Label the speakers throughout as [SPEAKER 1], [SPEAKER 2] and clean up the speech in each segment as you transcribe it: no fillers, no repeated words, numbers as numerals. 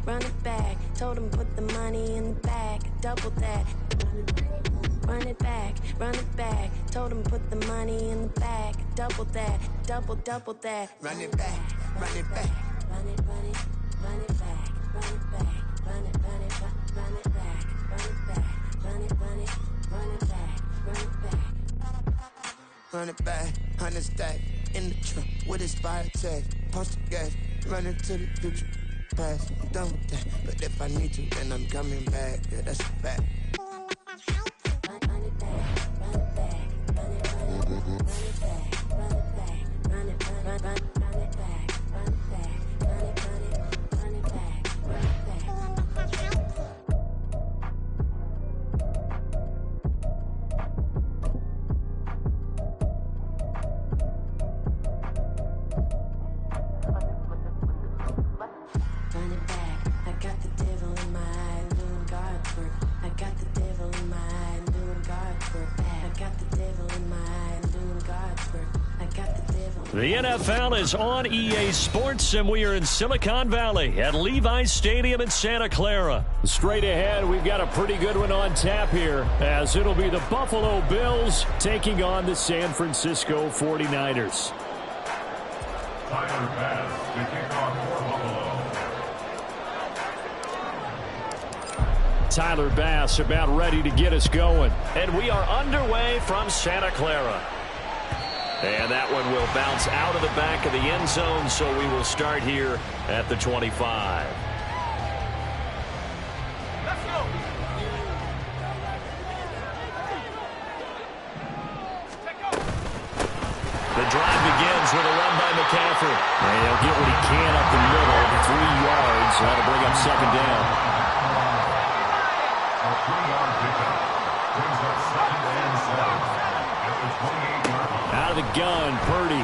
[SPEAKER 1] run it back. Told him put the money in the bag, double that. Run it back, run it back. Told him put the money in the bag, double that, double that.
[SPEAKER 2] Run it back, run it back.
[SPEAKER 1] Run it, run it, run it back, run it back, run it, run it, run it back, run it back, run it, run it, run it back, run it back.
[SPEAKER 2] Run it back, 100 stack in the truck with his fire tag. Punch the gas, run into the future. Past, I'm done with that. But if I need to, then I'm coming back. Yeah, that's a fact.
[SPEAKER 1] Run it back, run it back, run it, run it, run it back, run it back, run it, run it, run it back, run it back, run it, run it, run it back, run it back. Run it back, I got the devil in my eye, doing God's work. I got the devil in my eye, doing God's work. I got the devil in my eye, doing God's work. I got the devil.
[SPEAKER 3] The NFL is on EA Sports, and we are in Silicon Valley at Levi's Stadium in Santa Clara. Straight ahead, we've got a pretty good one on tap here, as it'll be the Buffalo Bills taking on the San Francisco 49ers.
[SPEAKER 4] Tyler Bass to kick off for Buffalo.
[SPEAKER 3] Tyler Bass about ready to get us going. And we are underway from Santa Clara. And that one will bounce out of the back of the end zone, so we will start here at the 25.
[SPEAKER 4] Let's go.
[SPEAKER 3] The drive begins with a run by McCaffrey. And he'll get what he can up the middle, 3 yards. That'll bring up second down.
[SPEAKER 4] A 3-yard pickup brings up 2nd and 7 at the 28-yard line.
[SPEAKER 3] Out of the gun, Purdy.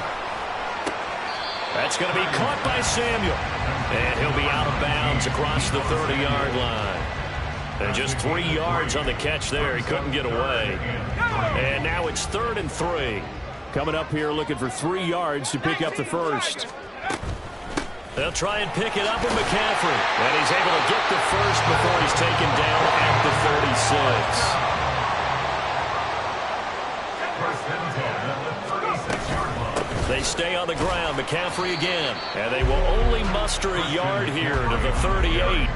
[SPEAKER 3] That's going to be caught by Samuel. And he'll be out of bounds across the 30-yard line. And just 3 yards on the catch there. He couldn't get away. And now it's 3rd and 3. Coming up here looking for 3 yards to pick up the first. They'll try and pick it up with McCaffrey. And he's able to get the first before he's taken down at the 36. They stay on the ground. McCaffrey again. And they will only muster a yard here to the 38.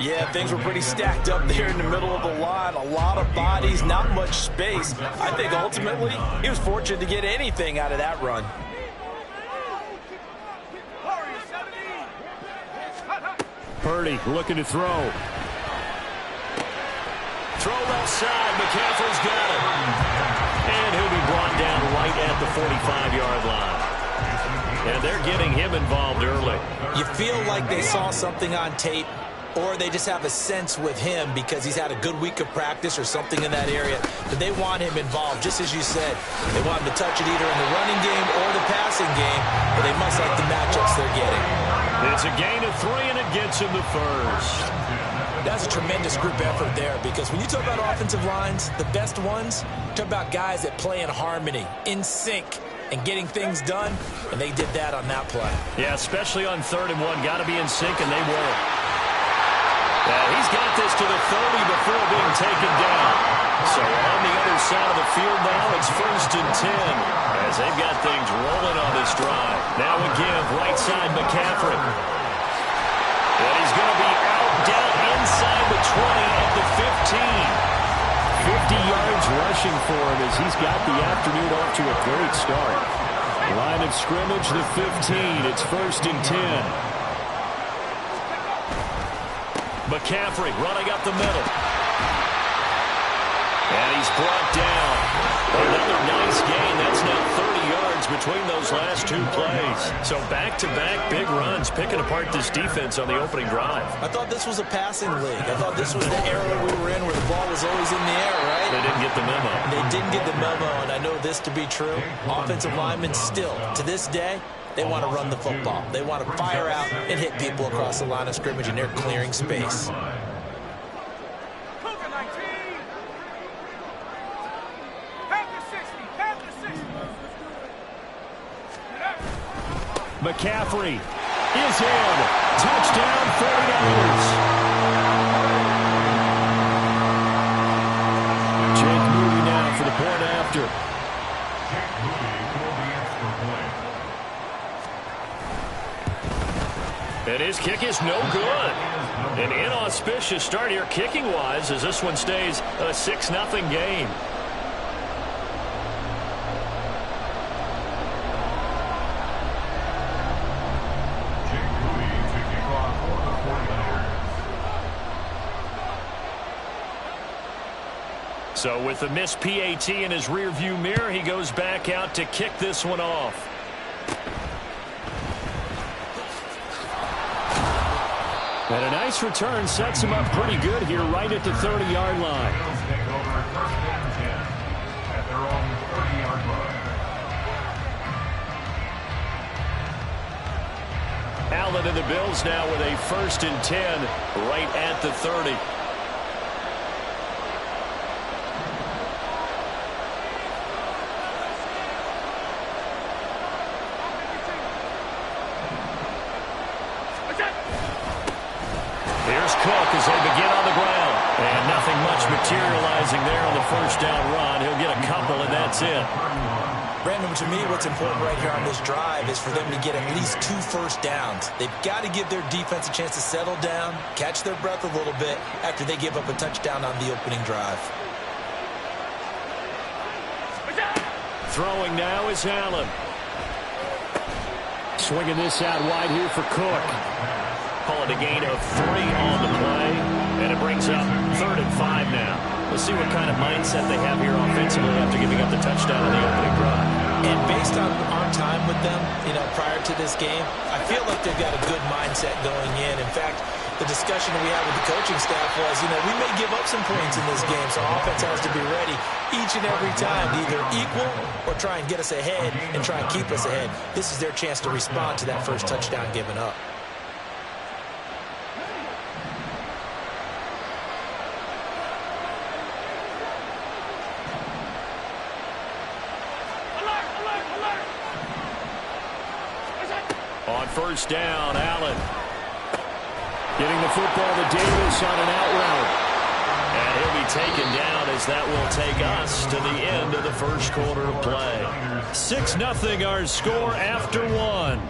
[SPEAKER 5] Yeah, things were pretty stacked up there in the middle of the line. A lot of bodies, not much space. I think ultimately he was fortunate to get anything out of that run.
[SPEAKER 3] Purdy looking to throw. Throw left side. McCaffrey's got it. And he'll be brought down right at the 45-yard line. And they're getting him involved early.
[SPEAKER 5] You feel like they saw something on tape, or they just have a sense with him because he's had a good week of practice or something in that area, that they want him involved, just as you said. They want him to touch it either in the running game or the passing game, but they must like the matchups they're getting.
[SPEAKER 3] It's a gain of 3, and it gets him the first.
[SPEAKER 5] That's a tremendous group effort there, because when you talk about offensive lines, the best ones, talk about guys that play in harmony, in sync, and getting things done, and they did that on that play.
[SPEAKER 3] Yeah, especially on 3rd and 1. Got to be in sync, and they were. He's got this to the 30 before being taken down. So on the other side of the field now, it's 1st and 10 as they've got things rolling on this drive. Now again, right side McCaffrey. And he's going to be out down inside the 20 at the 15. 50 yards rushing for him as he's got the afternoon off to a great start. Line of scrimmage, the 15. It's 1st and 10. McCaffrey running up the middle. And he's brought down. Another nice gain. That's now 30 yards between those last 2 plays. So back-to-back big runs, picking apart this defense on the opening drive.
[SPEAKER 5] I thought this was a passing league. I thought this was the era we were in where the ball was always in the air, right?
[SPEAKER 3] They didn't get the memo.
[SPEAKER 5] They didn't get the memo, and I know this to be true. Offensive linemen still, to this day, they want to run the football. They want to fire out and hit people across the line of scrimmage, and they're clearing space.
[SPEAKER 3] McCaffrey is in. Touchdown, 49ers. Jake Moody now for the point after.
[SPEAKER 4] Jake Moody for the extra point.
[SPEAKER 3] And his kick is no good. An inauspicious start here kicking-wise as this one stays a 6-0 game. So with the missed PAT in his rearview mirror, he goes back out to kick this one off. And a nice return sets him up pretty good here right at the 30-yard line.
[SPEAKER 4] Bills take over first and 10 at their own 30-yard line.
[SPEAKER 3] Allen and the Bills now with a 1st and 10 right at the 30. Here's Cook as they begin on the ground. And nothing much materializing there on the first down run. He'll get a couple, and that's it.
[SPEAKER 5] Brandon, to me, what's important right here on this drive is for them to get at least 2 first downs. They've got to give their defense a chance to settle down, catch their breath a little bit after they give up a touchdown on the opening drive.
[SPEAKER 3] Throwing now is Allen. Swinging this out wide here for Cook. Call it a gain of 3 on the play, and it brings up 3rd and 5 now. We'll see what kind of mindset they have here offensively after giving up the touchdown on the opening drive.
[SPEAKER 5] And based on time with them, prior to this game, I feel like they've got a good mindset going in. In fact, the discussion that we had with the coaching staff was, we may give up some points in this game, so offense has to be ready each and every time to either equal or try and get us ahead and try and keep us ahead. This is their chance to respond to that first touchdown given up.
[SPEAKER 3] On first down, Allen getting the football to Davis on an out route. And he'll be taken down as that will take us to the end of the first quarter of play. 6-0 our score after 1.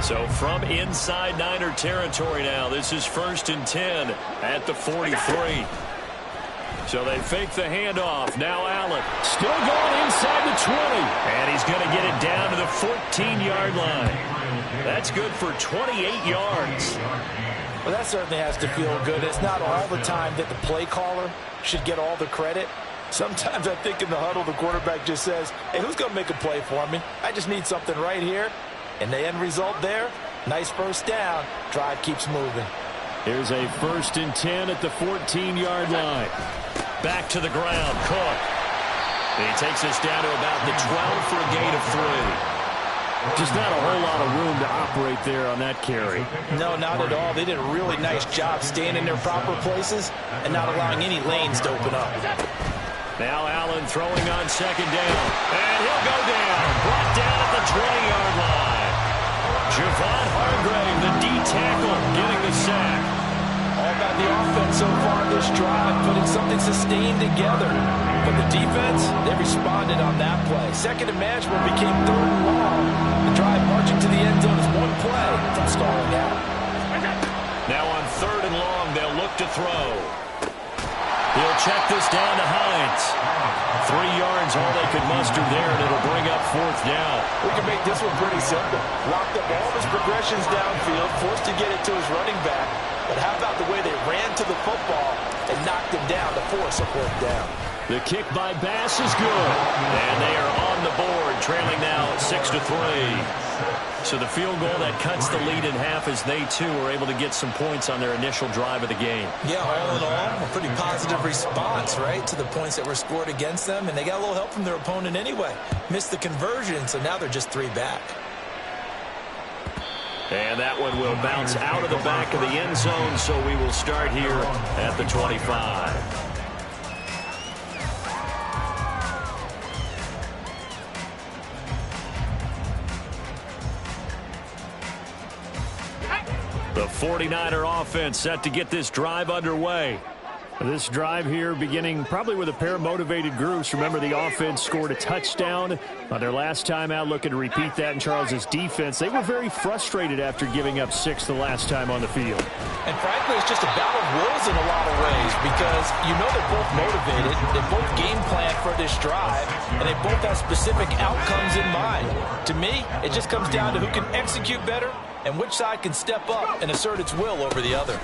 [SPEAKER 3] So from inside Niner territory now, this is 1st and 10 at the 43. So they fake the handoff. Now Allen still going inside the 20. And he's going to get it down to the 14-yard line. That's good for 28 yards.
[SPEAKER 5] Well, that certainly has to feel good. It's not all the time that the play caller should get all the credit. Sometimes I think in the huddle, the quarterback just says, hey, who's going to make a play for me? I just need something right here. And the end result there, nice first down. Drive keeps moving.
[SPEAKER 3] Here's a 1st and 10 at the 14-yard line. Back to the ground, Cook. He takes us down to about the 12 for a gain of 3. Just not a whole lot of room to operate there on that carry.
[SPEAKER 5] No, not at all. They did a really nice job staying in their proper places and not allowing any lanes to open up.
[SPEAKER 3] Now Allen throwing on 2nd down. And he'll go down. Brought down at the 20-yard line. Javon Hargrave, the D-tackle, getting the sack.
[SPEAKER 5] All about the offense so far this drive, putting something sustained together. But the defense, they responded on that play. 2nd and management became 3rd and long. The drive marching to the end zone is one play from stalling out.
[SPEAKER 3] Now on 3rd and long, they'll look to throw. He'll check this down to Hines. 3 yards, all they could muster there, and it'll bring up 4th down.
[SPEAKER 5] We can make this one pretty simple. Locked up all of his progressions downfield, forced to get it to his running back. But how about the way they ran to the football and knocked him down to force a 4th down?
[SPEAKER 3] The kick by Bass is good. And they are on the board, trailing now 6-3. So the field goal that cuts the lead in half as they, too, are able to get some points on their initial drive of the game.
[SPEAKER 5] Yeah, all in all, a pretty positive response, right, to the points that were scored against them. And they got a little help from their opponent anyway. Missed the conversion, so now they're just 3 back.
[SPEAKER 3] And that one will bounce out of the back of the end zone, so we will start here at the 25. The 49er offense set to get this drive underway. This drive here beginning probably with a pair of motivated groups. Remember, the offense scored a touchdown on their last time out, looking to repeat that in Charles's defense. They were very frustrated after giving up 6 the last time on the field.
[SPEAKER 5] And frankly, it's just a battle of wills in a lot of ways because you know they're both motivated, they both game plan for this drive, and they both have specific outcomes in mind. To me, it just comes down to who can execute better and which side can step up and assert its will over the other.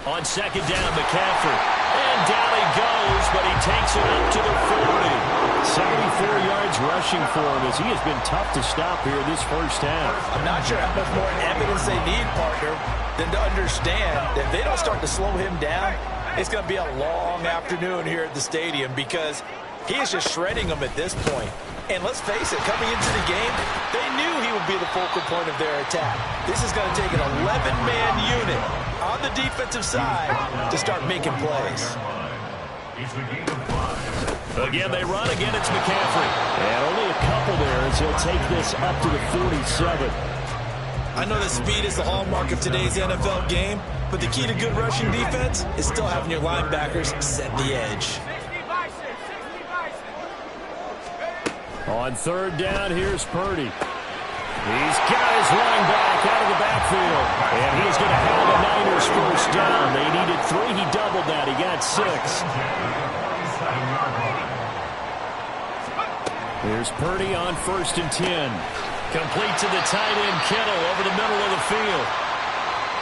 [SPEAKER 3] On second down, McCaffrey. And down he goes, but he takes it up to the 40. 74 yards rushing for him as he has been tough to stop here this first half.
[SPEAKER 5] I'm not sure how much more evidence they need, partner, than to understand that if they don't start to slow him down, it's going to be a long afternoon here at the stadium because he is just shredding them at this point. And let's face it, coming into the game, they knew he would be the focal point of their attack. This is going to take an 11-man unit on the defensive side to start making plays.
[SPEAKER 3] Again, they run. Again, it's McCaffrey. And only a couple there as he'll take this up to the 47.
[SPEAKER 5] I know that speed is the hallmark of today's NFL game, but the key to good rushing defense is still having your linebackers set the edge.
[SPEAKER 3] On third down, here's Purdy. He's got his running back out of the backfield. And he's going to have the Niners first down. They needed 3. He doubled that. He got 6. Here's Purdy on 1st and 10. Complete to the tight end, Kittle, over the middle of the field.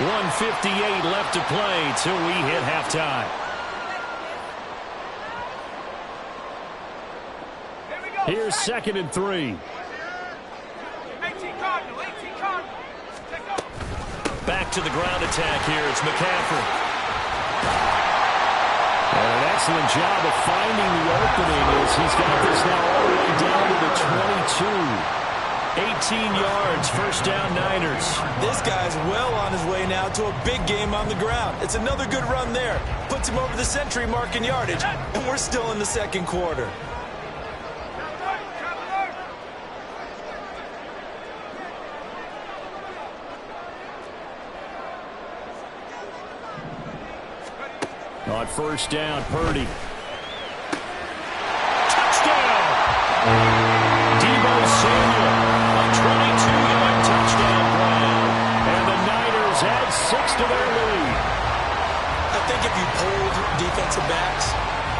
[SPEAKER 3] 1:58 left to play till we hit halftime. Here's 2nd and 3. Back to the ground attack here. It's McCaffrey. And an excellent job of finding the opening as he's got this now all the way down to the 22. 18 yards, first down Niners.
[SPEAKER 5] This guy's well on his way now to a big game on the ground. It's another good run there. Puts him over the century mark in yardage, and we're still in the second quarter.
[SPEAKER 3] On first down, Purdy. Touchdown! Deebo Samuel, a 22-yard touchdown run. And the Niners add 6 to their lead.
[SPEAKER 5] I think if you polled defensive backs,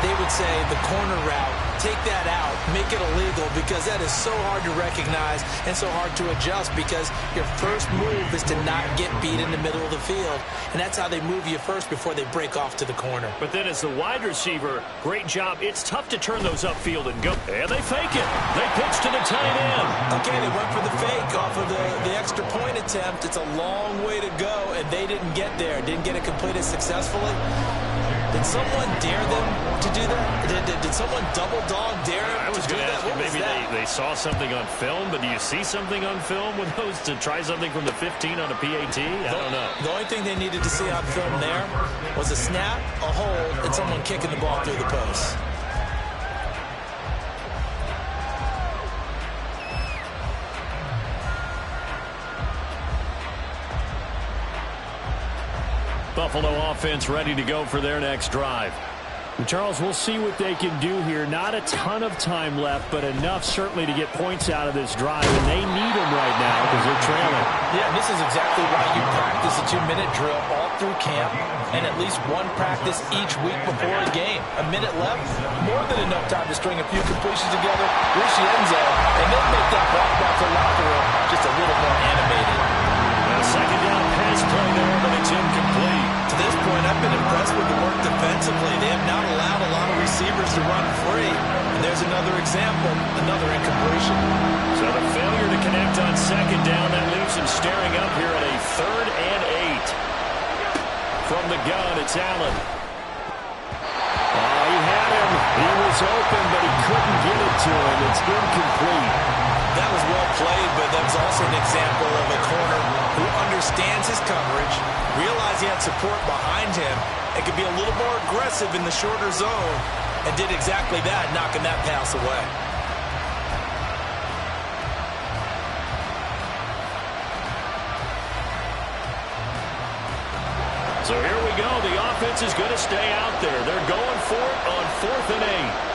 [SPEAKER 5] they would say the corner route, take that out, make it illegal because that is so hard to recognize and so hard to adjust because your first move is to not get beat in the middle of the field. And that's how they move you first before they break off to the corner.
[SPEAKER 3] But then as the wide receiver, great job. It's tough to turn those upfield and go. And they fake it. They pitch to the tight end.
[SPEAKER 5] Okay, they went for the fake off of the extra point attempt. It's a long way to go, and they didn't get there. Didn't get it completed successfully. Did someone dare them to do that? Did someone double dog dare them to do that? What was
[SPEAKER 3] maybe
[SPEAKER 5] that?
[SPEAKER 3] they saw something on film, but do you see something on film with those to try something from the 15 on a PAT? I don't know.
[SPEAKER 5] The only thing they needed to see on film there was a snap, a hold, and someone kicking the ball through the post.
[SPEAKER 3] Buffalo offense ready to go for their next drive. And Charles, we'll see what they can do here. Not a ton of time left, but enough certainly to get points out of this drive, and they need them right now because they're trailing.
[SPEAKER 5] Yeah, and this is exactly why you practice a 2-minute drill all through camp and at least one practice each week before a game. A minute left, more than enough time to string a few completions together, reach the end zone, and then make that walk back to the locker room just a little more animated.
[SPEAKER 3] A second down pass play there, but it's incomplete.
[SPEAKER 5] To this point, I've been impressed with the work defensively. They have not allowed a lot of receivers to run free. And there's another example, another incompletion.
[SPEAKER 3] So the failure to connect on second down, that leaves him staring up here at a 3rd and 8. From the gun, it's Allen. Oh, he had him. He was open, but he couldn't get it to him. It's incomplete.
[SPEAKER 5] That was well played, but that was also an example of a corner who understands his coverage, realized he had support behind him, and could be a little more aggressive in the shorter zone, and did exactly that, knocking that pass away.
[SPEAKER 3] So here we go. The offense is going to stay out there. They're going for it on 4th and 8.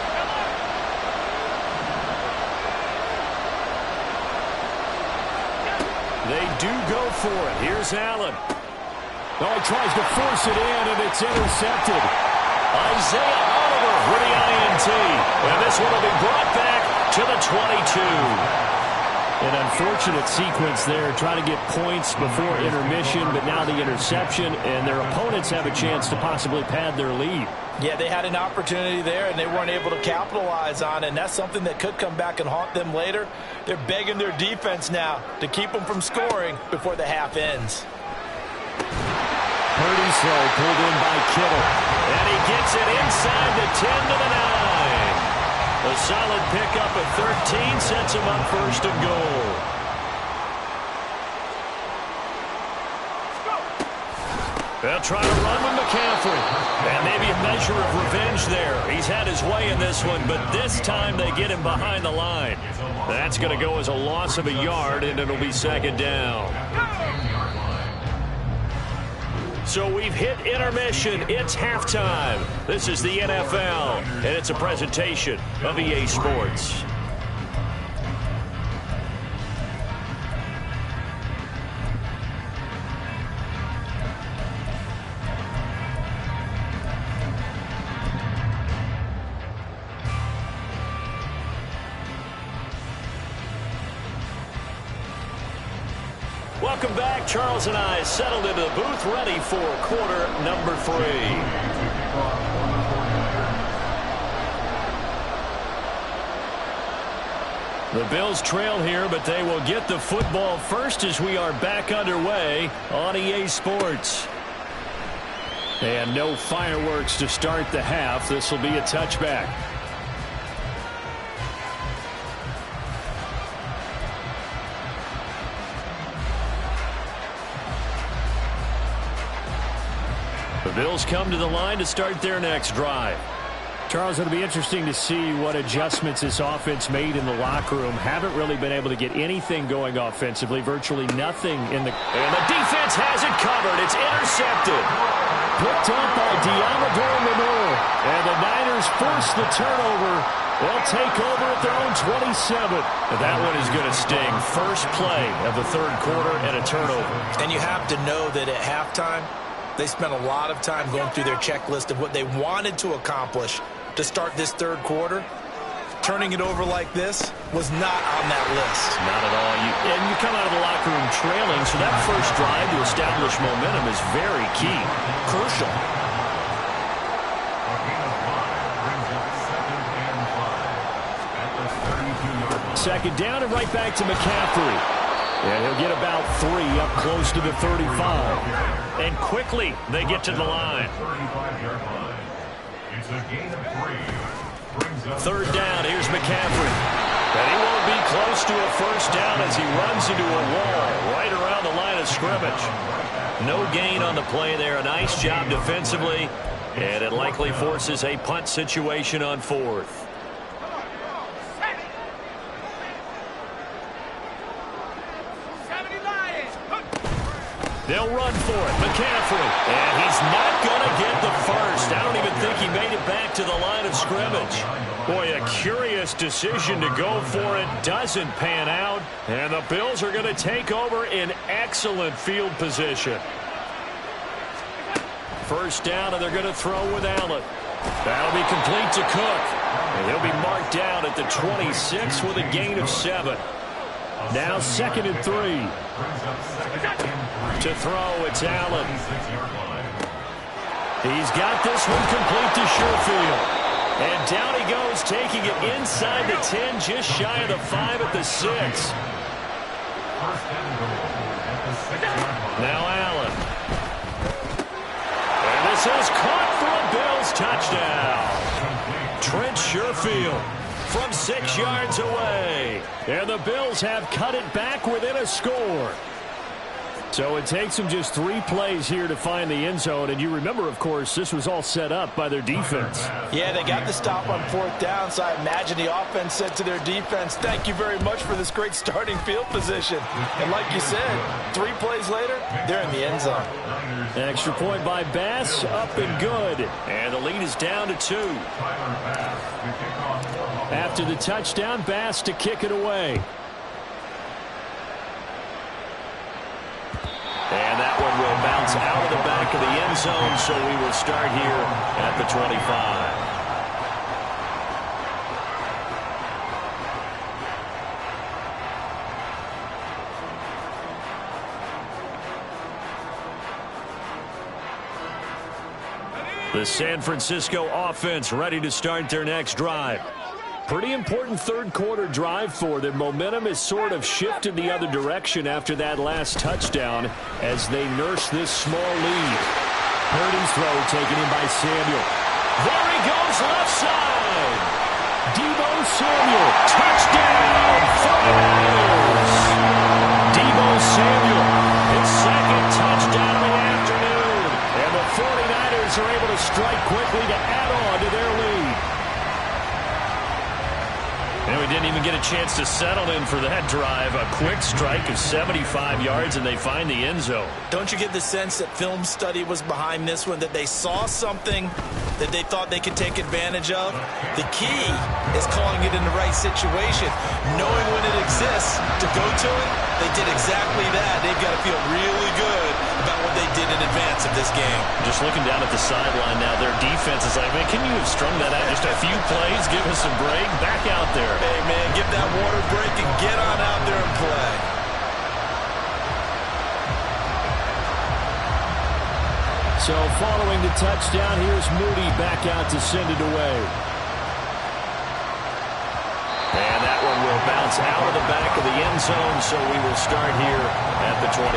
[SPEAKER 3] They do go for it. Here's Allen.
[SPEAKER 6] Oh, he tries to force it in, and it's intercepted.
[SPEAKER 3] Isaiah Oliver with the INT. And this one will be brought back to the 22.
[SPEAKER 6] An unfortunate sequence there, trying to get points before intermission, but now the interception, and their opponents have a chance to possibly pad their lead.
[SPEAKER 5] Yeah, they had an opportunity there, and they weren't able to capitalize on it, and that's something that could come back and haunt them later. They're begging their defense now to keep them from scoring before the half ends.
[SPEAKER 6] Purdy slow, pulled in by Kittle.
[SPEAKER 3] And he gets it inside the 10 to the 9. A solid pickup at 13 sets him up 1st and goal. They'll try to run with McCaffrey. And maybe a measure of revenge there. He's had his way in this one, but this time they get him behind the line. That's going to go as a loss of a yard, and it'll be 2nd down. So we've hit intermission. It's halftime. This is the NFL, and it's a presentation of EA Sports. Welcome back. Charles and I settled into the booth, ready for quarter number 3. The Bills trail here, but they will get the football first as we are back underway on EA Sports. And no fireworks to start the half. This will be a touchback. The Bills come to the line to start their next drive.
[SPEAKER 6] Charles, it'll be interesting to see what adjustments this offense made in the locker room. Haven't really been able to get anything going offensively, virtually nothing in the...
[SPEAKER 3] And the defense has it covered. It's intercepted.
[SPEAKER 6] Picked up by Diamador Lenore. And the Niners force the turnover. They'll take over at their own 27.
[SPEAKER 3] That one is going to sting. First play of the 3rd quarter and a turnover.
[SPEAKER 5] And you have to know that at halftime, they spent a lot of time going through their checklist of what they wanted to accomplish to start this 3rd quarter. Turning it over like this was not on that list.
[SPEAKER 3] Not at all. And you come out of the locker room trailing, so that first drive to establish momentum is very key. Crucial.
[SPEAKER 6] Second down and right back to McCaffrey. And he'll get about 3 up close to the 35.
[SPEAKER 3] And quickly they get to the line. 3rd down, here's McCaffrey. And he won't be close to a first down as he runs into a wall right around the line of scrimmage. No gain on the play there. A nice job defensively. And it likely forces a punt situation on 4th. They'll run for it. McCaffrey. And he's not going to get the first. I don't even think he made it back to the line of scrimmage. Boy, a curious decision to go for it. Doesn't pan out. And the Bills are going to take over in excellent field position. First down, and they're going to throw with Allen. That'll be complete to Cook. And he'll be marked down at the 26 with a gain of 7.
[SPEAKER 6] Now 2nd and 3.
[SPEAKER 3] To throw, it's Allen. He's got this one complete to Sherfield. And down he goes, taking it inside the 10, just shy of the 5 at the 6. Now Allen. And this is caught for a Bills touchdown. Trent Sherfield from 6 yards away.
[SPEAKER 6] And the Bills have cut it back within a score. So it takes them just 3 plays here to find the end zone. And you remember, of course, this was all set up by their defense.
[SPEAKER 5] Yeah, they got the stop on 4th down, so I imagine the offense said to their defense, thank you very much for this great starting field position. And like you said, 3 plays later, they're in the end zone.
[SPEAKER 6] Extra point by Bass, up and good.
[SPEAKER 3] And the lead is down to 2.
[SPEAKER 6] After the touchdown, Bass to kick it away.
[SPEAKER 3] And that one will bounce out of the back of the end zone, so we will start here at the 25. The San Francisco offense ready to start their next drive. Pretty important third-quarter drive for them. Momentum has sort of shifted the other direction after that last touchdown as they nurse this small lead. Purdy's throw taken in by Samuel. There he goes, left side.
[SPEAKER 6] Deebo Samuel, touchdown, 49ers.
[SPEAKER 3] Deebo Samuel, his second touchdown of the afternoon.
[SPEAKER 6] And the 49ers are able to strike quickly to add on to their lead.
[SPEAKER 3] And we didn't even get a chance to settle in for that drive. A quick strike of 75 yards, and they find the end zone.
[SPEAKER 5] Don't you get the sense that film study was behind this one, that they saw something that they thought they could take advantage of? The key is calling it in the right situation. Knowing when it exists to go to it, they did exactly that. They've got to feel really good about what they did in advance of this game.
[SPEAKER 3] Just looking down at the sideline now, their defense is like, man, can you have strung that out just a few plays? Give us some break. Back out there.
[SPEAKER 5] Hey, man, give that water break and get on out there and play.
[SPEAKER 6] So following the touchdown, here's Moody back out to send it away.
[SPEAKER 3] And that one will bounce out of the back of the end zone, so we will start here at the 25.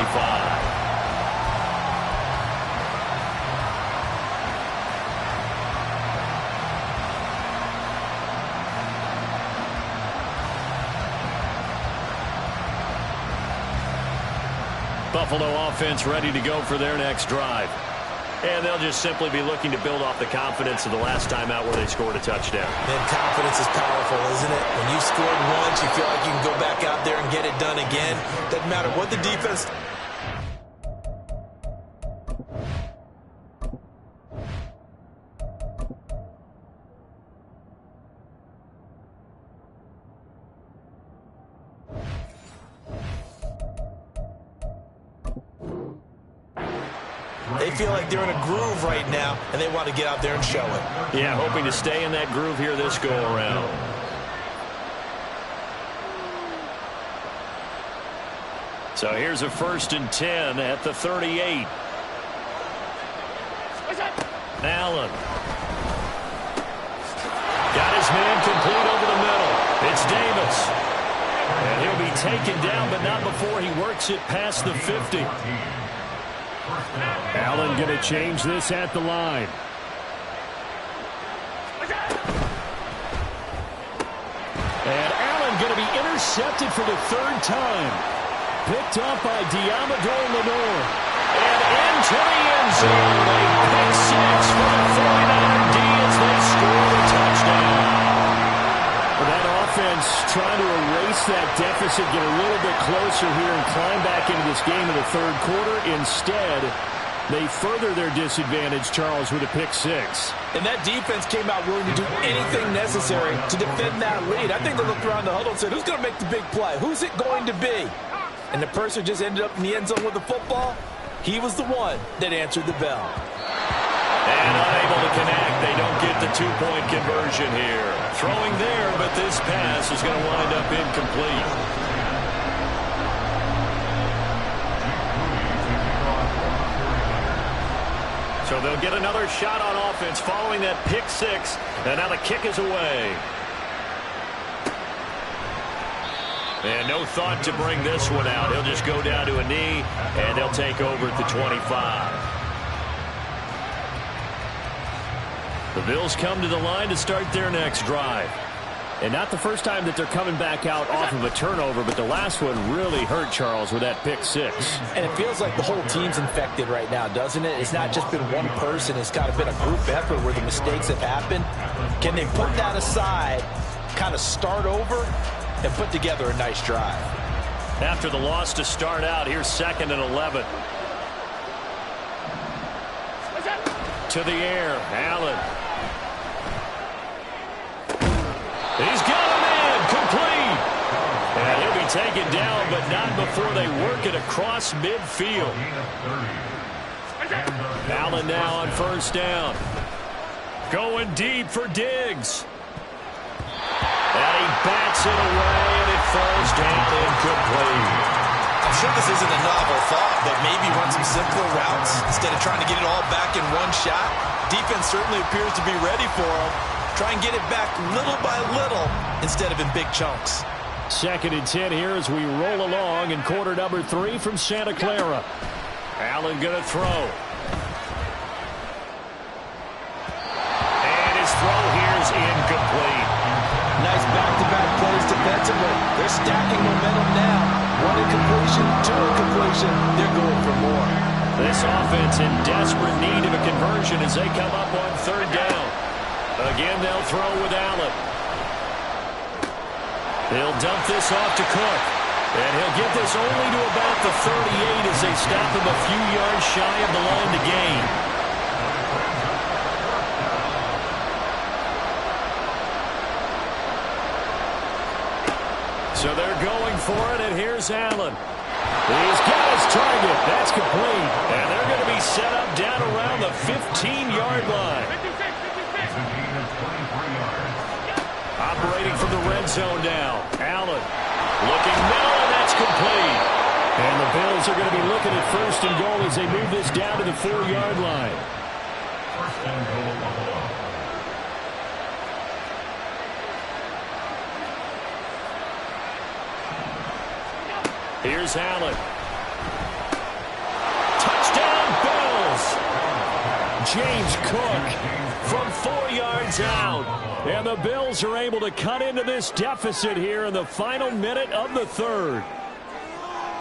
[SPEAKER 3] Buffalo offense ready to go for their next drive. And they'll just simply be looking to build off the confidence of the last time out where they scored a touchdown.
[SPEAKER 5] Man, confidence is powerful, isn't it? When you've scored once, you feel like you can go back out there and get it done again. Doesn't matter what the defense... They feel like they're in a groove right now, and they want to get out there and show it.
[SPEAKER 3] Yeah, hoping to stay in that groove here this go-around. So here's a 1st and 10 at the 38. Allen. Got his man complete over the middle. It's Davis. And he'll be taken down, but not before he works it past the 50.
[SPEAKER 6] Allen going to change this at the line. And Allen going to be intercepted for the 3rd time. Picked up by Diamador Lenore.
[SPEAKER 3] And into the end zone. A pick 6 for the 49er D as they score the touchdown.
[SPEAKER 6] That offense trying to erase that deficit, get a little bit closer here and climb back into this game in the 3rd quarter. Instead, they further their disadvantage, Charles, with a pick 6.
[SPEAKER 5] And that defense came out willing to do anything necessary to defend that lead. I think they looked around the huddle and said, who's going to make the big play? Who's it going to be? And the person just ended up in the end zone with the football. He was the one that answered the bell.
[SPEAKER 3] And unable to connect. They don't get the 2-point conversion here. Throwing there, but this pass is going to wind up incomplete. So they'll get another shot on offense following that pick 6. And now the kick is away. And no thought to bring this one out. He'll just go down to a knee, and they'll take over at the 25. The Bills come to the line to start their next drive.
[SPEAKER 6] And not the first time that they're coming back out off of a turnover, but the last one really hurt Charles with that pick six.
[SPEAKER 5] And it feels like the whole team's infected right now, doesn't it? It's not just been one person. It's kind of been a group effort where the mistakes have happened. Can they put that aside, kind of start over, and put together a nice drive?
[SPEAKER 3] After the loss to start out, here's 2nd and 11. To the air, Allen. He's got a man, complete. And he'll be taken down, but not before they work it across midfield. Allen now on 1st down. Going deep for Diggs. And he bats it away, and it falls down incomplete.
[SPEAKER 5] I'm sure this isn't a novel thought, but maybe run some simpler routes instead of trying to get it all back in one shot. Defense certainly appears to be ready for him. Try and get it back little by little instead of in big chunks.
[SPEAKER 6] 2nd and 10 here as we roll along in quarter number 3 from Santa Clara. Allen going to throw. And his throw here is incomplete.
[SPEAKER 5] Nice back-to-back plays defensively. They're stacking momentum now. 1 incompletion, 2 incompletion. They're going for more.
[SPEAKER 3] This offense in desperate need of a conversion as they come up on 3rd down. Again, they'll throw with Allen. They'll dump this off to Cook. And he'll get this only to about the 38 as they stop him a few yards shy of the line to gain. So they're going for it, and here's Allen. He's got his target. That's complete. And they're going to be set up down around the 15-yard line. Operating from the red zone now. Allen looking middle, and that's complete. And the Bills are going to be looking at 1st and goal as they move this down to the 4-yard line.
[SPEAKER 4] 1st and goal.
[SPEAKER 3] Here's Allen. Touchdown, Bills! James Cook from 4 yards out. And the Bills are able to cut into this deficit here in the final minute of the 3rd.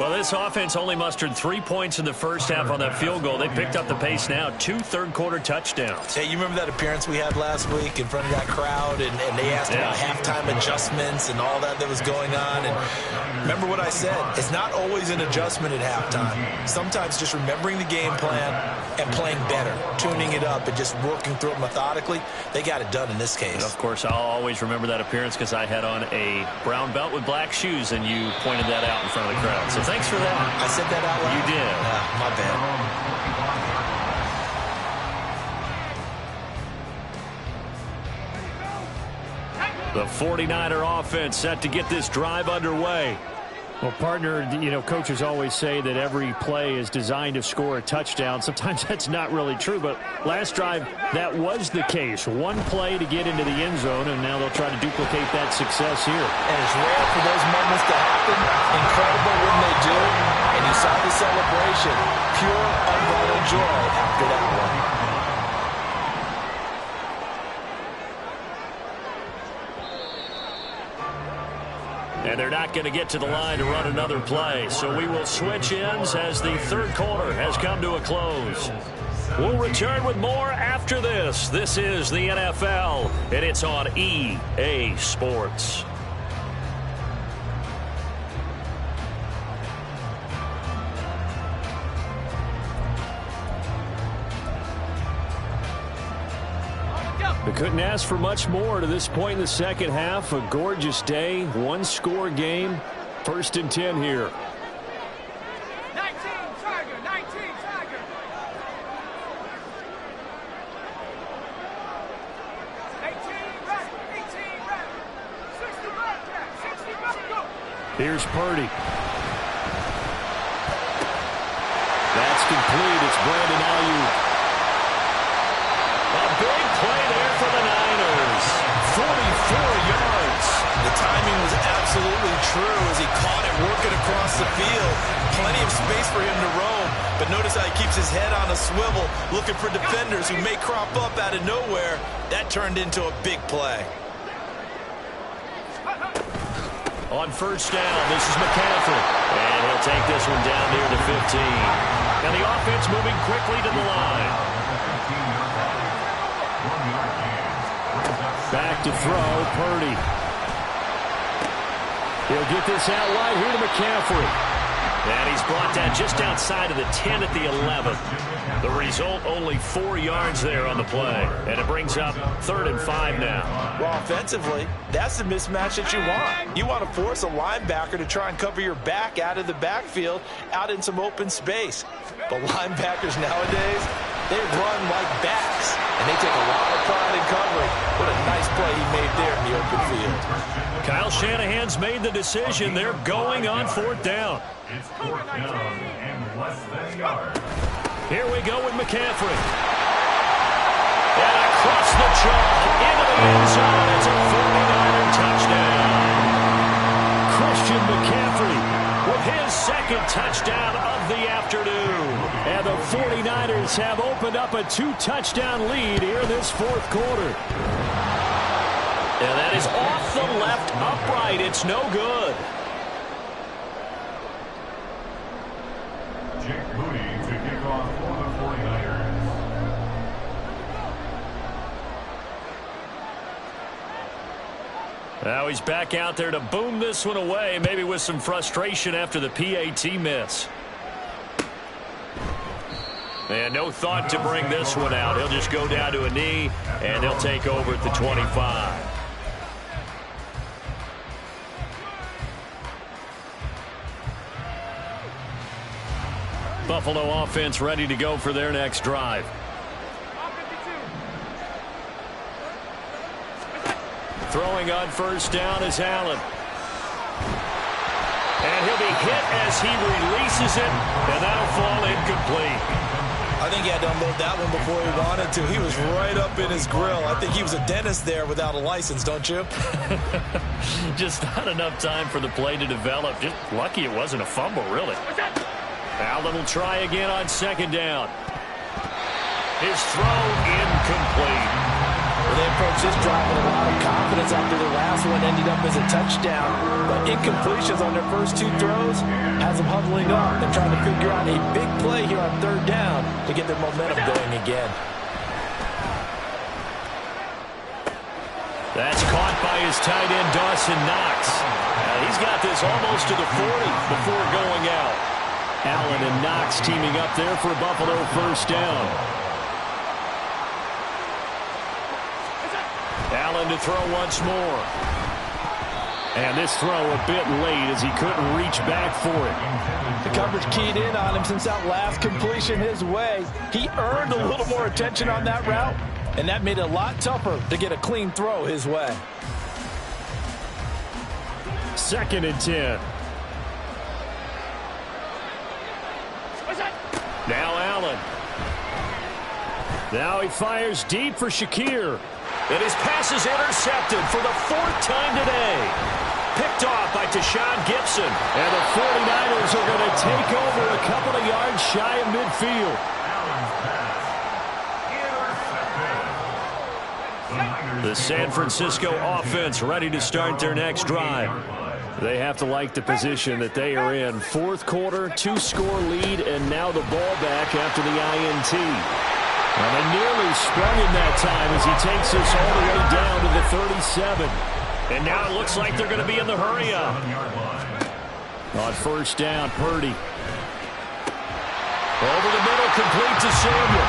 [SPEAKER 3] Well, this offense only mustered 3 points in the first half on that field goal. They picked up the pace now. 2 third-quarter touchdowns.
[SPEAKER 5] Hey, you remember that appearance we had last week in front of that crowd, and they asked about halftime adjustments and all that was going on. And remember what I said. It's not always an adjustment at halftime. Sometimes just remembering the game plan and playing better, tuning it up and just working through it methodically. They got it done in this case.
[SPEAKER 3] And of course, I'll always remember that appearance because I had on a brown belt with black shoes, and you pointed that out in front of the crowd. So thanks for that.
[SPEAKER 5] I said that out loud?
[SPEAKER 3] You did.
[SPEAKER 5] My bad.
[SPEAKER 3] The 49er offense set to get this drive underway.
[SPEAKER 6] Well, partner, coaches always say that every play is designed to score a touchdown. Sometimes that's not really true, but last drive, that was the case. One play to get into the end zone, and now they'll try to duplicate that success here.
[SPEAKER 5] And it's rare for those moments to happen. Incredible when they do. And you saw the celebration. Pure, unbridled joy after that one.
[SPEAKER 3] And they're not going to get to the line to run another play. So we will switch ends as the 3rd quarter has come to a close. We'll return with more after this. This is the NFL, and it's on EA Sports.
[SPEAKER 6] They couldn't ask for much more to this point in the second half. A gorgeous day, 1-score game. 1st and 10 here.
[SPEAKER 7] 19 Tiger, 19 Tiger. 18 back, 18 back. 60 back, 60 back, go.
[SPEAKER 6] Here's Purdy. That's complete. It's Brandon Ayuk.
[SPEAKER 3] A big play there for the Niners. 44 yards.
[SPEAKER 5] The timing was absolutely true as he caught it working across the field. Plenty of space for him to roam. But notice how he keeps his head on a swivel, looking for defenders who may crop up out of nowhere. That turned into a big play.
[SPEAKER 3] On first down, this is McCaffrey. And he'll take this one down near the 15. And the offense moving quickly to the line.
[SPEAKER 6] Back to throw, Purdy. He'll get this out wide here to McCaffrey.
[SPEAKER 3] And he's brought down just outside of the 10 at the 11. The result, only 4 yards there on the play. And it brings up 3rd and 5 now.
[SPEAKER 5] Well, offensively, that's the mismatch that you want. You want to force a linebacker to try and cover your back out of the backfield, out in some open space. But linebackers nowadays, they run like backs, and they take a lot of pride in covering. What a nice play he made there in the open field.
[SPEAKER 3] Kyle Shanahan's made the decision. They're going on 4th down.
[SPEAKER 4] It's 4th down and less than a yard.
[SPEAKER 3] Here we go with McCaffrey. And across the chalk into the end zone. It's a 49er touchdown.
[SPEAKER 6] Christian McCaffrey
[SPEAKER 3] With his 2nd touchdown of the afternoon.
[SPEAKER 6] And the 49ers have opened up a 2-touchdown lead here this 4th quarter.
[SPEAKER 3] And that is off the left upright. It's no good.
[SPEAKER 4] Jake Moody to kick off for the 49ers.
[SPEAKER 3] Now he's back out there to boom this one away, maybe with some frustration after the PAT miss. And no thought to bring this one out. He'll just go down to a knee, and they'll take over at the 25. Buffalo offense ready to go for their next drive. Throwing on first down is Allen. And he'll be hit as he releases it, and that'll fall incomplete.
[SPEAKER 5] I think he had to unload that one before he wanted to. He was right up in his grill. I think he was a dentist there without a license, don't you?
[SPEAKER 3] Just not enough time for the play to develop. Just lucky it wasn't a fumble, really. Allen will try again on 2nd down. His throw incomplete.
[SPEAKER 5] Well, they approached this drive with a lot of confidence after the last one ended up as a touchdown. But incompletions on their first 2 throws has them huddling up and trying to figure out a big play here on 3rd down to get their momentum going again.
[SPEAKER 3] That's caught by his tight end, Dawson Knox. He's got this almost to the 40 before going out.
[SPEAKER 6] Allen and Knox teaming up there for Buffalo first down.
[SPEAKER 3] Allen to throw once more.
[SPEAKER 6] And this throw a bit late as he couldn't reach back for it.
[SPEAKER 5] The coverage keyed in on him since that last completion his way. He earned a little more attention on that route, and that made it a lot tougher to get a clean throw his way.
[SPEAKER 6] 2nd and 10. Now Allen. Now he fires deep for Shakir.
[SPEAKER 3] And his pass is intercepted for the 4th time today. Picked off by Tashawn Gibson.
[SPEAKER 6] And the 49ers are going to take over a couple of yards shy of midfield.
[SPEAKER 3] The San Francisco offense ready to start their next drive.
[SPEAKER 6] They have to like the position that they are in. 4th quarter, 2-score lead, and now the ball back after the INT. And they nearly sprung him that time as he takes this all the way down to the 37.
[SPEAKER 3] And now it looks like they're going to be in the hurry-up.
[SPEAKER 6] On first down, Purdy.
[SPEAKER 3] Over the middle, complete to Samuel.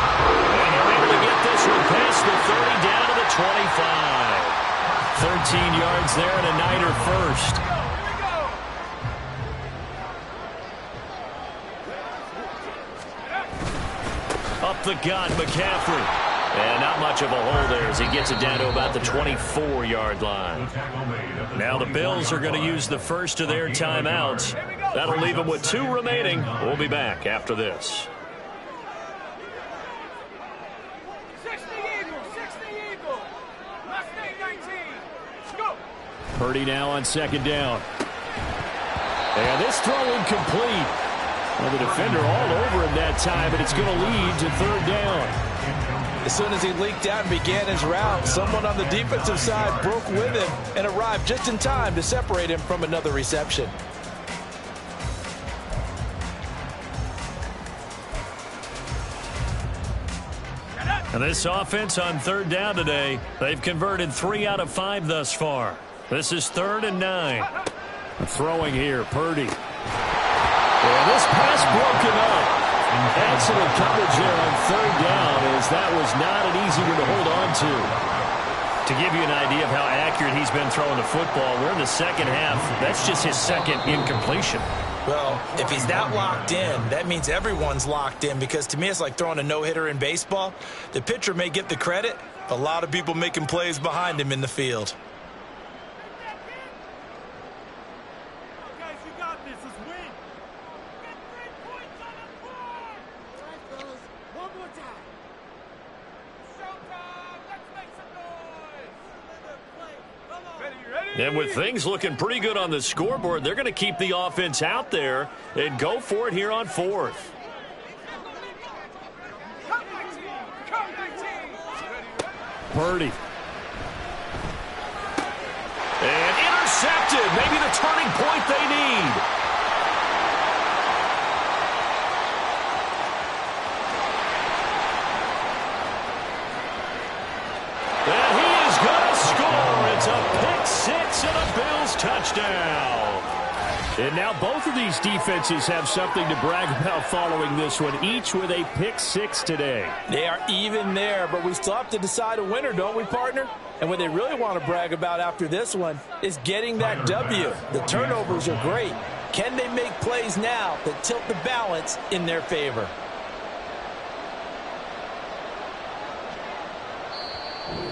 [SPEAKER 3] And they're able to get this one past the 30 down to the 25. 13 yards there and a Niner first. Up the gut, McCaffrey. And not much of a hole there as he gets it down to about the 24-yard line. Now the Bills are going to use the first of their timeouts. That'll leave them with 2 remaining. We'll be back after this.
[SPEAKER 7] 60 Eagle. Last name 19. Go.
[SPEAKER 6] Purdy now on 2nd down. And this throw incomplete. Well, the defender all over him that time, but it's going to lead to 3rd down.
[SPEAKER 5] As soon as he leaked out and began his route, someone on the defensive side broke with him and arrived just in time to separate him from another reception.
[SPEAKER 3] And this offense on third down today, they've converted 3 out of 5 thus far. This is 3rd and 9.
[SPEAKER 6] Throwing here, Purdy. And this pass broken up. Excellent coverage there on third down, as that was not an easy one to hold on to.
[SPEAKER 3] To give you an idea of how accurate he's been throwing the football, we're in the second half. That's just his second incompletion.
[SPEAKER 5] Well, if he's that locked in, that means everyone's locked in, because to me it's like throwing a no-hitter in baseball. The pitcher may get the credit, a lot of people making plays behind him in the field.
[SPEAKER 7] Guys, you got this. Let's win. Get 3 points on the board. All right, fellas. One more time. Showtime. Let's make some noise. Come on. Ready?
[SPEAKER 3] And with things looking pretty good on the scoreboard, they're going to keep the offense out there and go for it here on 4th.
[SPEAKER 7] Come, my team. Come, my team.
[SPEAKER 6] Purdy.
[SPEAKER 3] And intercepted. Maybe the turning point they need. And he is going to score. It's a pick six and a Bills touchdown.
[SPEAKER 6] And now both of these defenses have something to brag about following this one, each with a pick six today.
[SPEAKER 5] They are even there, but we still have to decide a winner, don't we, partner? And what they really want to brag about after this one is getting that W. The turnovers are great. Can they make plays now that tilt the balance in their favor?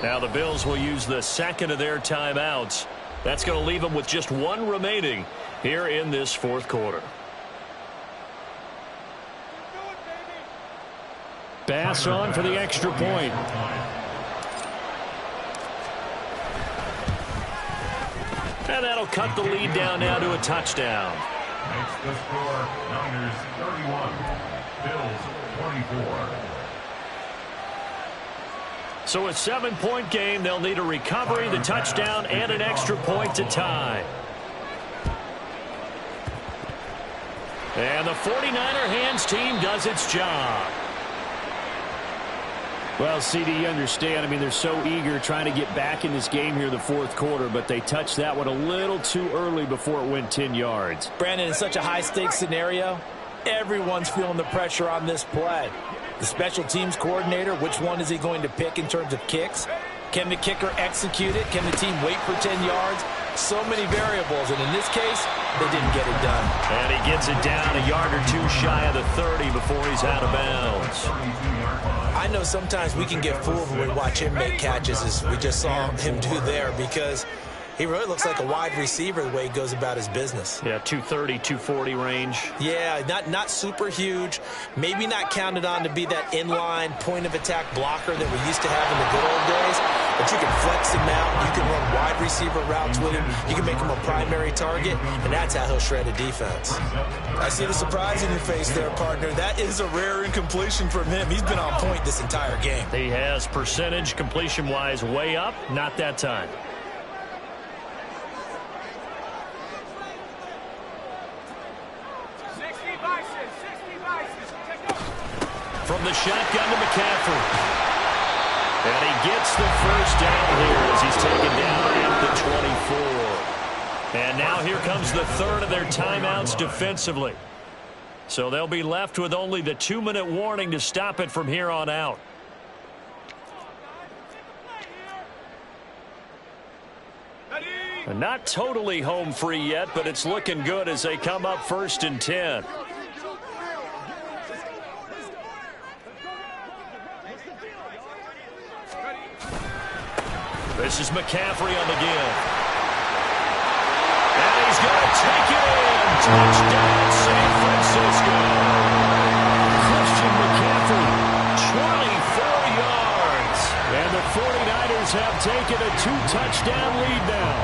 [SPEAKER 3] Now the Bills will use the second of their timeouts. That's going to leave them with just 1 remaining here in this 4th quarter.
[SPEAKER 6] Bass on for the extra point.
[SPEAKER 3] And that'll cut the lead down now to a touchdown.
[SPEAKER 4] Makes the score Niners 31, Bills 24.
[SPEAKER 3] So a 7-point game, they'll need a recovery, the touchdown, and an extra point to tie. And the 49er hands team does its job.
[SPEAKER 6] Well, CD, you understand. I mean, they're so eager trying to get back in this game here in the 4th quarter, but they touched that one a little too early before it went 10 yards.
[SPEAKER 5] Brandon, in such a high-stakes scenario, everyone's feeling the pressure on this play. The special teams coordinator, which one is he going to pick in terms of kicks? Can the kicker execute it? Can the team wait for 10 yards? So many variables, and in this case, they didn't get it done.
[SPEAKER 3] And he gets it down a yard or two shy of the 30 before he's out of bounds.
[SPEAKER 5] I know sometimes we can get fooled when we watch him make catches, as we just saw him do there, because he really looks like a wide receiver the way he goes about his business.
[SPEAKER 3] Yeah, 230, 240 range.
[SPEAKER 5] Yeah, not super huge. Maybe not counted on to be that inline point-of-attack blocker that we used to have in the good old days. But you can flex him out. You can run wide receiver routes with him. You can make him a primary target, and that's how he'll shred a defense. I see the surprise in your face there, partner. That is a rare incompletion from him. He's been on point this entire game.
[SPEAKER 3] He has percentage completion-wise way up. Not that time. From the shotgun to McCaffrey. And he gets the first down here as he's taken down at the 24. And now here comes the third of their timeouts defensively. So they'll be left with only the 2-minute warning to stop it from here on out. And not totally home free yet, but it's looking good as they come up 1st and 10. This is McCaffrey on the give. And he's going to take it in. Touchdown, San Francisco.
[SPEAKER 6] Christian McCaffrey, 24 yards. And the 49ers have taken a 2-touchdown lead now.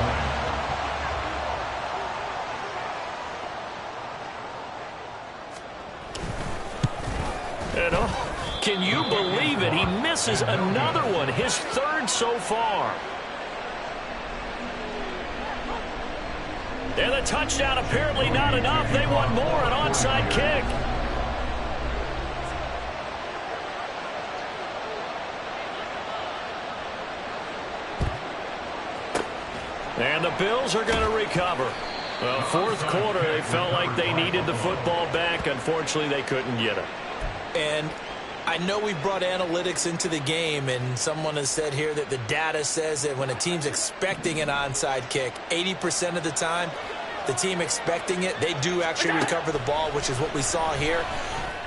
[SPEAKER 6] And
[SPEAKER 3] can you believe it? He misses another one, his third so far. And the touchdown apparently not enough. They want more, an onside kick. And the Bills are going to recover. Well, fourth quarter, they felt like they needed the football back. Unfortunately, they couldn't get it.
[SPEAKER 5] And I know we brought analytics into the game, and someone has said here that the data says that when a team's expecting an onside kick, 80% of the time, the team expecting it, they do actually recover the ball, which is what we saw here.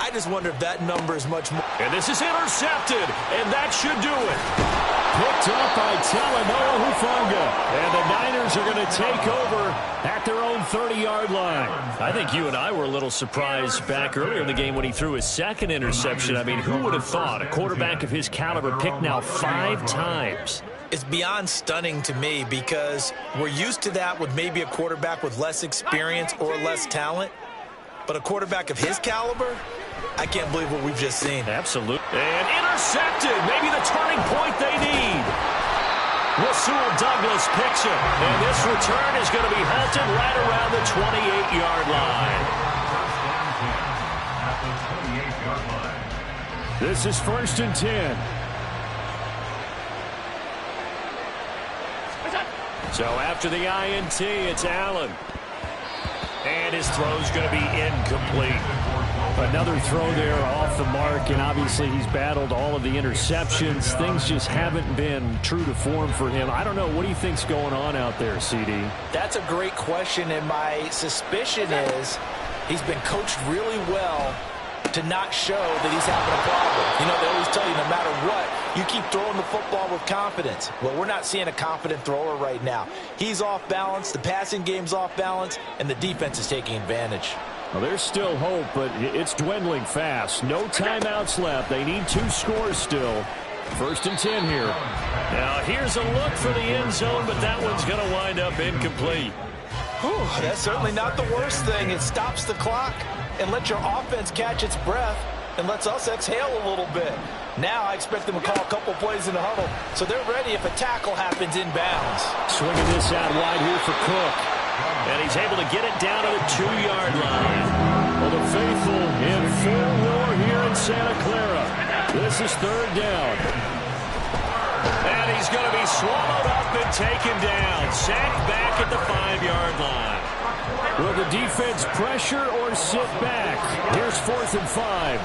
[SPEAKER 5] I just wonder if that number is much more.
[SPEAKER 3] And this is intercepted, and that should do it.
[SPEAKER 6] Picked up by Talanoa Hufanga. And the Niners are going to take over at their own 30-yard line.
[SPEAKER 3] I think you and I were a little surprised back earlier in the game when he threw his second interception. I mean, who would have thought a quarterback of his caliber picked now 5 times?
[SPEAKER 5] It's beyond stunning to me because we're used to that with maybe a quarterback with less experience or less talent. But a quarterback of his caliber, I can't believe what we've just seen.
[SPEAKER 3] Absolutely. And intercepted. Maybe the turning point they need. Rasul Douglas picks it. And this return is going to be halted right around the 28-yard line.
[SPEAKER 6] This is 1st and 10.
[SPEAKER 3] So after the INT, it's Allen. And his throw's going to be incomplete.
[SPEAKER 6] Another throw there off the mark, and obviously he's battled all of the interceptions. Things just haven't been true to form for him. I don't know. What do you think's going on out there, CD?
[SPEAKER 5] That's a great question, and my suspicion is he's been coached really well to not show that he's having a problem. You know, they always tell you no matter what, you keep throwing the football with confidence. Well, we're not seeing a confident thrower right now. He's off balance, the passing game's off balance, and the defense is taking advantage.
[SPEAKER 6] Well, there's still hope, but it's dwindling fast. No timeouts left. They need 2 scores still. 1st and 10 here.
[SPEAKER 3] Now, here's a look for the end zone, but that one's going to wind up incomplete.
[SPEAKER 5] Whew, that's certainly not the worst thing. It stops the clock and lets your offense catch its breath and lets us exhale a little bit. Now I expect them to call a couple plays in the huddle, so they're ready if a tackle happens inbounds.
[SPEAKER 6] Swinging this out wide here for Cook.
[SPEAKER 3] And he's able to get it down to the 2-yard line.
[SPEAKER 6] Well, the faithful in full roar here in Santa Clara. This is 3rd down.
[SPEAKER 3] And he's going to be swallowed up and taken down. Sacked back at the 5-yard line.
[SPEAKER 6] Will the defense pressure or sit back? Here's 4th and 5.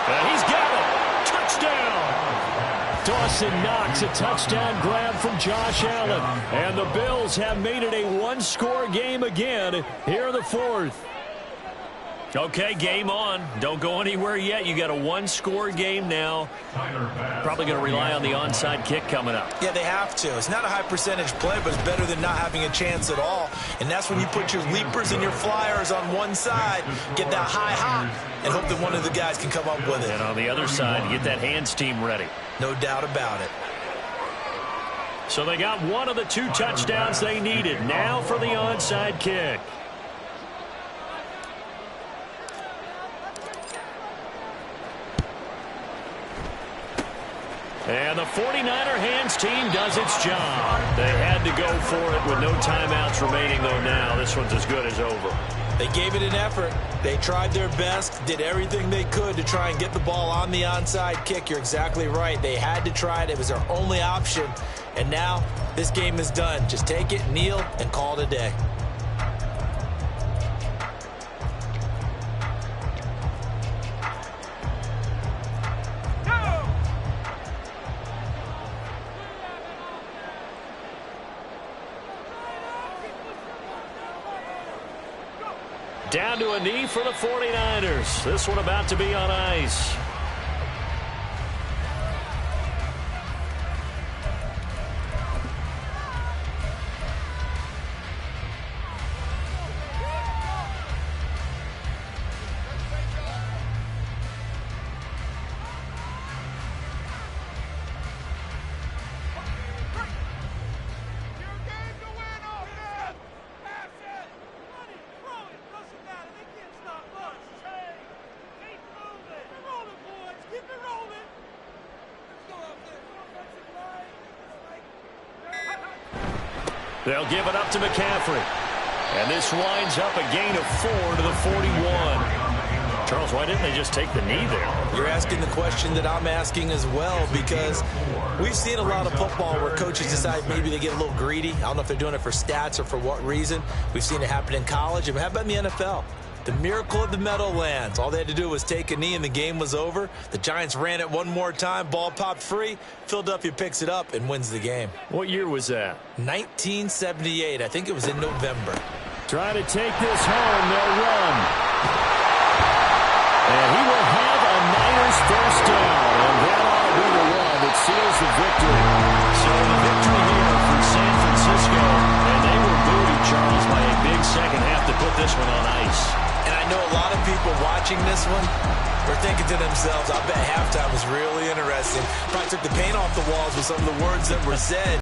[SPEAKER 3] And he's got it. Touchdown.
[SPEAKER 6] Dawson Knox, a touchdown grab from Josh Allen. And the Bills have made it a 1-score game again here in the 4th.
[SPEAKER 3] Okay, game on. Don't go anywhere yet. You got a 1-score game now. Probably going to rely on the onside kick coming up.
[SPEAKER 5] Yeah, they have to. It's not a high percentage play, but it's better than not having a chance at all. And that's when you put your leapers and your flyers on one side, get that high hop, and hope that one of the guys can come up with it.
[SPEAKER 3] And on the other side, get that hands team ready.
[SPEAKER 5] No doubt about it.
[SPEAKER 3] So they got one of the 2 touchdowns they needed. Now for the onside kick. And the 49er hands team does its job. They had to go for it with no timeouts remaining, though now. This one's as good as over.
[SPEAKER 5] They gave it an effort. They tried their best, did everything they could to try and get the ball on the onside kick. You're exactly right. They had to try it. It was their only option. And now this game is done. Just take it, kneel, and call it a day.
[SPEAKER 3] Down to a knee for the 49ers. This one about to be on ice. They'll give it up to McCaffrey. And this winds up a gain of 4 to the 41. Charles, why didn't they just take the knee there?
[SPEAKER 5] You're asking the question that I'm asking as well, because we've seen a lot of football where coaches decide maybe they get a little greedy. I don't know if they're doing it for stats or for what reason. We've seen it happen in college. And how about in the NFL? The miracle of the Meadowlands. All they had to do was take a knee and the game was over. The Giants ran it one more time. Ball popped free. Philadelphia picks it up and wins the game.
[SPEAKER 6] What year was that?
[SPEAKER 5] 1978. I think it was in November.
[SPEAKER 6] Trying to take this home. They'll run. And he will have a Niners first down. And that ought to be the one that seals the victory.
[SPEAKER 3] So the victory here for San Francisco. And they were booted, Charles, by a big second half to put this one on ice.
[SPEAKER 5] And I know a lot of people watching this one are thinking to themselves, I bet halftime was really interesting. Probably took the paint off the walls with some of the words that were said.